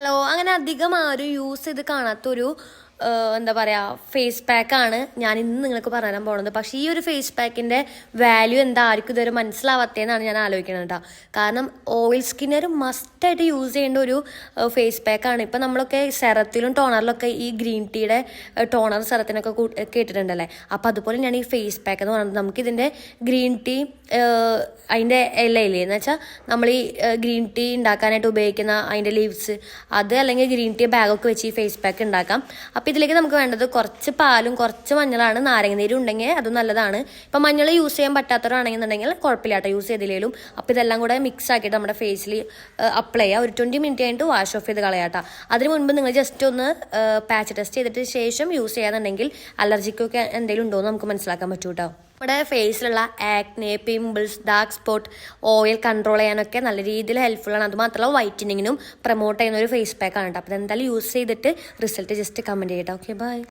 Hello, അങ്ങനെ അധികം ആരും യൂസ് ചെയ്ത് കാണാത്തൊരു എന്താ പറയുക ഫേസ് പാക്കാണ് ഞാൻ ഇന്ന് നിങ്ങൾക്ക് പറഞ്ഞു പോകുന്നത്. പക്ഷേ ഈ ഒരു ഫേസ് പാക്കിൻ്റെ വാല്യൂ എന്താ ആർക്കും ഇതുവരെ മനസ്സിലാവാത്തതെന്നാണ് ഞാൻ ആലോചിക്കുന്നത് കേട്ടോ. കാരണം ഓയിൽ സ്കിന്നർ മസ്റ്റായിട്ട് യൂസ് ചെയ്യേണ്ട ഒരു ഫേസ് പാക്കാണ്. ഇപ്പം നമ്മളൊക്കെ സെറത്തിലും ടോണറിലൊക്കെ ഈ ഗ്രീൻ ടീയുടെ ടോണർ സെറത്തിനൊക്കെ കേട്ടിട്ടുണ്ടല്ലേ. അപ്പോൾ അതുപോലെ ഞാൻ ഈ ഫേസ് പാക്ക് എന്ന് പറയുന്നത് നമുക്കിതിൻ്റെ ഗ്രീൻ ടീ അതിൻ്റെ ഇലയില്ലേ എന്ന് വെച്ചാൽ നമ്മൾ ഈ ഗ്രീൻ ടീ ഉണ്ടാക്കാനായിട്ട് ഉപയോഗിക്കുന്ന അതിൻ്റെ ലീവ്സ് അത് അല്ലെങ്കിൽ ഗ്രീൻ ടീ ബാഗൊക്കെ വെച്ച് ഈ ഫേസ് പാക്ക് ഉണ്ടാക്കാം. അപ്പോൾ ഇതിലേക്ക് നമുക്ക് വേണ്ടത് കുറച്ച് പാലും കുറച്ച് മഞ്ഞളാണ്. നാരങ്ങനീരും ഉണ്ടെങ്കിൽ അത് നല്ലതാണ്. ഇപ്പം മഞ്ഞൾ യൂസ് ചെയ്യാൻ പറ്റാത്തവരാണെന്നുണ്ടെങ്കിൽ കുഴപ്പമില്ല കേട്ടോ, യൂസ് ചെയ്തില്ലേലും. അപ്പോൾ ഇതെല്ലാം കൂടെ മിക്സ് ആക്കിയിട്ട് നമ്മുടെ ഫേസിൽ അപ്ലൈ ചെയ്യുക. ഒരു 20 മിനിറ്റ് കഴിഞ്ഞിട്ട് വാഷ് ഓഫ് ചെയ്ത് കളയാട്ടോ. അതിന് മുൻപ് നിങ്ങൾ ജസ്റ്റ് ഒന്ന് പാച്ച് ടെസ്റ്റ് ചെയ്തിട്ട് ശേഷം യൂസ് ചെയ്യാന്നുണ്ടെങ്കിൽ അലർജിക്കൊക്കെ എന്തെങ്കിലും ഉണ്ടോ എന്ന് നമുക്ക് മനസ്സിലാക്കാൻ പറ്റൂ കേട്ടോ. നമ്മുടെ ഫേസിലുള്ള acne, pimples, dark spot, oil control ചെയ്യാനൊക്കെ നല്ല രീതിയിൽ ഹെൽപ്ഫുള്ളാണ്. അതുമാത്രമല്ല വൈറ്റനിങ്ങിനും പ്രൊമോട്ട് ചെയ്യുന്ന ഒരു ഫേസ് പാക്കാണ് കേട്ടോ. അപ്പോൾ എന്തായാലും യൂസ് ചെയ്തിട്ട് റിസൾട്ട് ജസ്റ്റ് കമൻറ്റ് ചെയ്യട്ടോ. Okay, by.